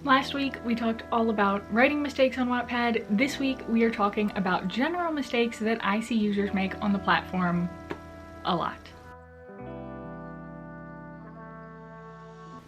Last week, we talked all about writing mistakes on Wattpad. This week, we are talking about general mistakes that I see users make on the platform a lot.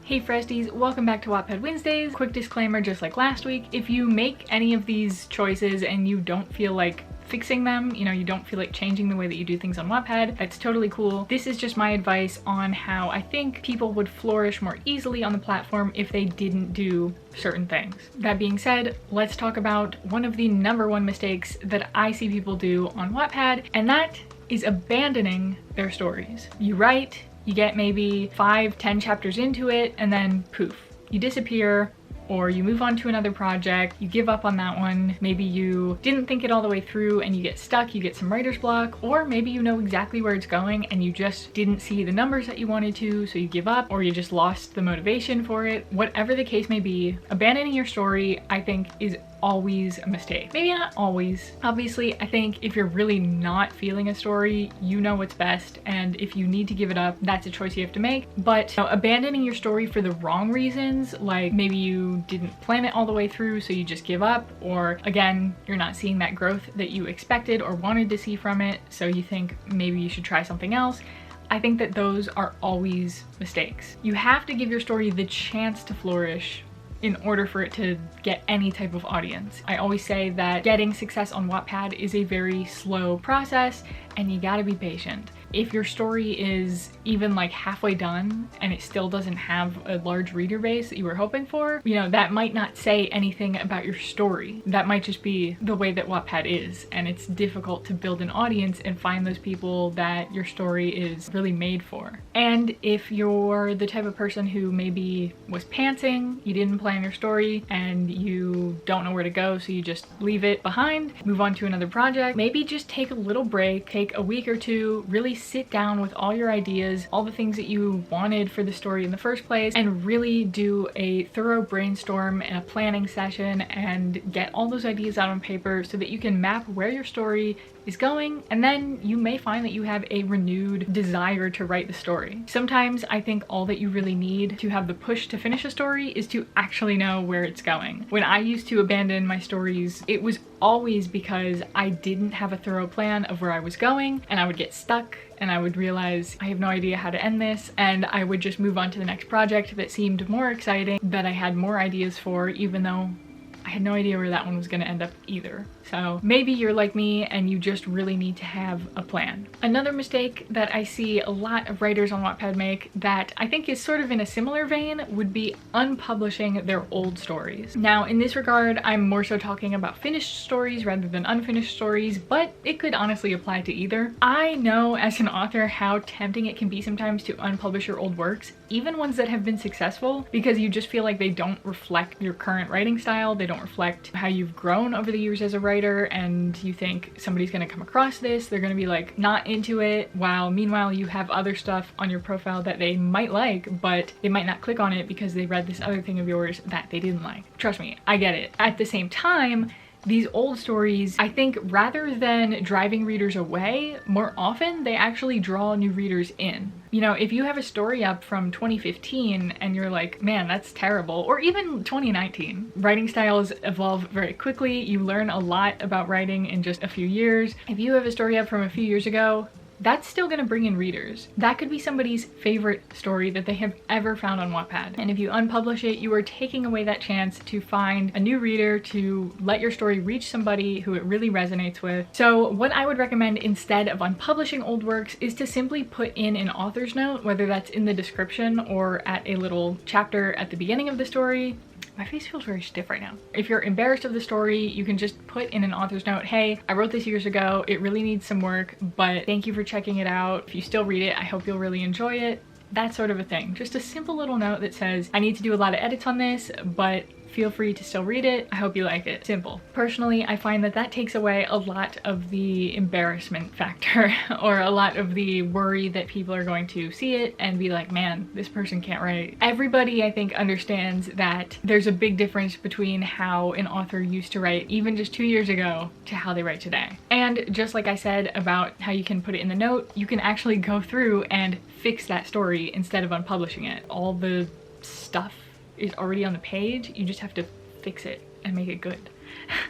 Hey fresties, welcome back to Wattpad Wednesdays. Quick disclaimer, just like last week, if you make any of these choices and you don't feel like fixing them, you don't feel like changing the way that you do things on Wattpad, that's totally cool. This is just my advice on how I think people would flourish more easily on the platform if they didn't do certain things. That being said, let's talk about one of the #1 mistakes that I see people do on Wattpad, and that is abandoning their stories. You write, you get maybe 5-10 chapters into it, and then poof, you disappear, or you move on to another project, you give up on that one, maybe you didn't think it all the way through and you get stuck, you get some writer's block, or maybe you know exactly where it's going and you just didn't see the numbers that you wanted to, so you give up, or you just lost the motivation for it. Whatever the case may be, abandoning your story, I think, is always a mistake. Maybe not always. Obviously, I think if you're really not feeling a story, you know what's best, and if you need to give it up, that's a choice you have to make. But abandoning your story for the wrong reasons, like maybe you didn't plan it all the way through, so you just give up, or again, you're not seeing that growth that you expected or wanted to see from it, so you think maybe you should try something else. I think that those are always mistakes. You have to give your story the chance to flourish in order for it to get any type of audience. I always say that getting success on Wattpad is a very slow process and you gotta be patient. If your story is even like halfway done and it still doesn't have a large reader base that you were hoping for, that might not say anything about your story. That might just be the way that Wattpad is, and it's difficult to build an audience and find those people that your story is really made for. And if you're the type of person who maybe was pantsing, you didn't plan your story, and you don't know where to go, so you just leave it behind, move on to another project, maybe just take a little break, take a week or two, really sit down with all your ideas, all the things that you wanted for the story in the first place, and really do a thorough brainstorm and a planning session and get all those ideas out on paper so that you can map where your story is going, and then you may find that you have a renewed desire to write the story. Sometimes I think all that you really need to have the push to finish a story is to actually know where it's going. When I used to abandon my stories, it was always because I didn't have a thorough plan of where I was going, and I would get stuck and I would realize I have no idea how to end this, and I would just move on to the next project that seemed more exciting, that I had more ideas for, even though I had no idea where that one was going to end up either. So maybe you're like me and you just really need to have a plan. Another mistake that I see a lot of writers on Wattpad make that I think is sort of in a similar vein would be unpublishing their old stories. Now, in this regard, I'm more so talking about finished stories rather than unfinished stories, but it could honestly apply to either. I know as an author how tempting it can be sometimes to unpublish your old works, even ones that have been successful, because you just feel like they don't reflect your current writing style, they don't reflect how you've grown over the years as a writer, and you think somebody's gonna come across this, they're gonna be like not into it, while meanwhile you have other stuff on your profile that they might like, but they might not click on it because they read this other thing of yours that they didn't like. Trust me, I get it. At the same time, these old stories, I think, rather than driving readers away, more often they actually draw new readers in. If you have a story up from 2015 and you're like, man, that's terrible, or even 2019, writing styles evolve very quickly. You learn a lot about writing in just a few years. If you have a story up from a few years ago, that's still gonna bring in readers. That could be somebody's favorite story that they have ever found on Wattpad. And if you unpublish it, you are taking away that chance to find a new reader, to let your story reach somebody who it really resonates with. So what I would recommend instead of unpublishing old works is to simply put in an author's note, whether that's in the description or at a little chapter at the beginning of the story. My face feels very stiff right now. If you're embarrassed of the story, you can just put in an author's note, hey, I wrote this years ago, it really needs some work, but thank you for checking it out. If you still read it, I hope you'll really enjoy it. That sort of a thing. Just a simple little note that says, I need to do a lot of edits on this, but feel free to still read it. I hope you like it. Simple. Personally, I find that that takes away a lot of the embarrassment factor or a lot of the worry that people are going to see it and be like, man, this person can't write. Everybody, I think, understands that there's a big difference between how an author used to write even just 2 years ago to how they write today. And just like I said about how you can put it in the note, you can actually go through and fix that story instead of unpublishing it. All the stuff is already on the page. You just have to fix it and make it good.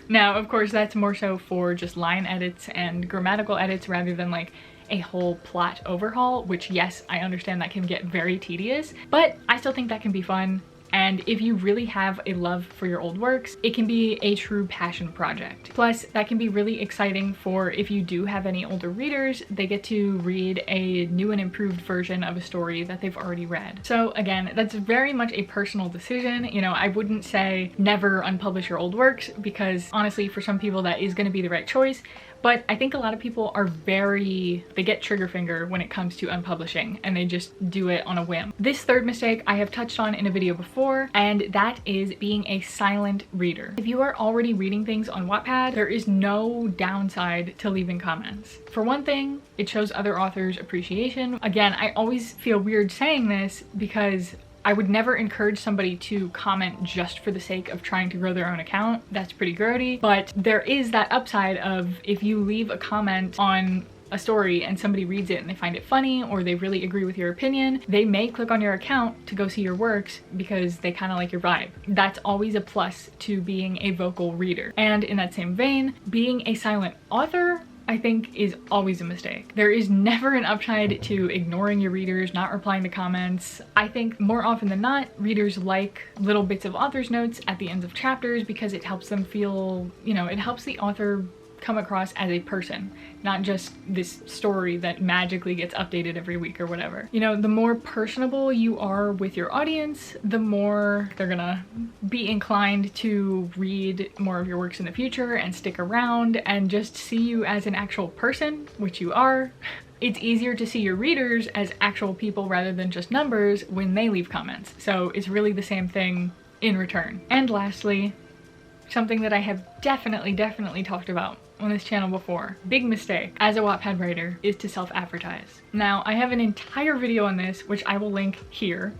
Now, of course, that's more so for just line edits and grammatical edits rather than like a whole plot overhaul, which yes, I understand that can get very tedious, but I still think that can be fun. And if you really have a love for your old works, it can be a true passion project. Plus, that can be really exciting for if you do have any older readers, they get to read a new and improved version of a story that they've already read. So again, that's very much a personal decision. You know, I wouldn't say never unpublish your old works, because honestly, for some people that is going to be the right choice. But I think a lot of people are they get trigger finger when it comes to unpublishing, and they just do it on a whim. This third mistake I have touched on in a video before, and that is being a silent reader. If you are already reading things on Wattpad, there is no downside to leaving comments. For one thing, it shows other authors' appreciation. Again, I always feel weird saying this because I would never encourage somebody to comment just for the sake of trying to grow their own account. That's pretty grody. But there is that upside of if you leave a comment on a story and somebody reads it and they find it funny or they really agree with your opinion, they may click on your account to go see your works because they kind of like your vibe. That's always a plus to being a vocal reader. And in that same vein, being a silent author, I think, is always a mistake. There is never an upside to ignoring your readers, not replying to comments. I think more often than not, readers like little bits of author's notes at the ends of chapters because it helps them feel, you know, it helps the author come across as a person, not just this story that magically gets updated every week or whatever. You know, the more personable you are with your audience, the more they're gonna be inclined to read more of your works in the future and stick around and just see you as an actual person, which you are. It's easier to see your readers as actual people rather than just numbers when they leave comments. So it's really the same thing in return. And lastly, something that I have definitely talked about on this channel before, big mistake as a Wattpad writer, is to self-advertise. Now, I have an entire video on this, which I will link here,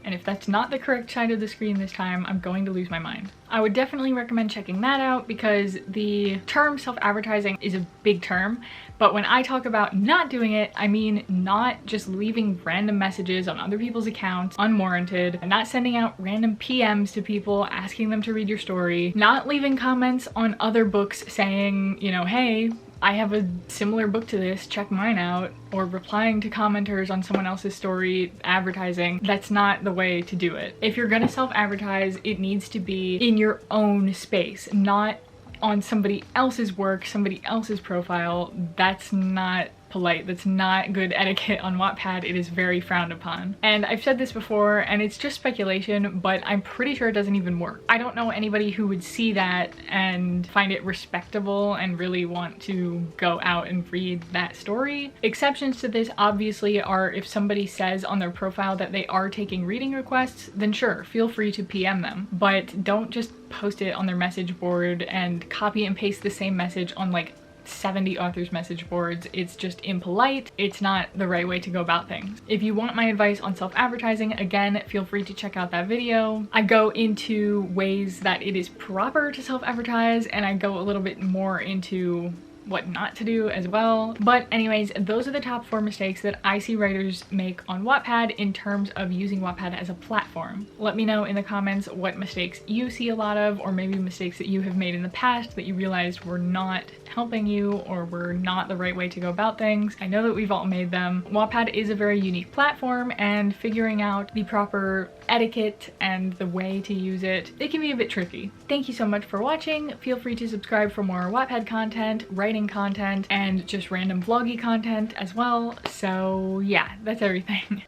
and if that's not the correct side of the screen this time, I'm going to lose my mind. I would definitely recommend checking that out because the term self-advertising is a big term, but when I talk about not doing it, I mean not just leaving random messages on other people's accounts unwarranted, and not sending out random PMs to people asking them to read your story, not leaving comments on other books saying, you know, hey, I have a similar book to this, check mine out, or replying to commenters on someone else's story, advertising. That's not the way to do it. If you're gonna self-advertise, it needs to be in your own space, not on somebody else's work, somebody else's profile. That's not polite. That's not good etiquette on Wattpad. It is very frowned upon. And I've said this before, and it's just speculation, but I'm pretty sure it doesn't even work. I don't know anybody who would see that and find it respectable and really want to go out and read that story. Exceptions to this obviously are if somebody says on their profile that they are taking reading requests, then sure, feel free to PM them, but don't just post it on their message board and copy and paste the same message on like 70 authors message boards. It's just impolite. It's not the right way to go about things. If you want my advice on self-advertising, again, feel free to check out that video. I go into ways that it is proper to self-advertise, and I go a little bit more into what not to do as well. But anyways, those are the top 4 mistakes that I see writers make on Wattpad in terms of using Wattpad as a platform. Let me know in the comments what mistakes you see a lot of, or maybe mistakes that you have made in the past that you realized were not helping you or were not the right way to go about things. I know that we've all made them. Wattpad is a very unique platform, and figuring out the proper etiquette and the way to use it, it can be a bit tricky. Thank you so much for watching. Feel free to subscribe for more Wattpad content, writing content, and just random vloggy content as well. So yeah, that's everything.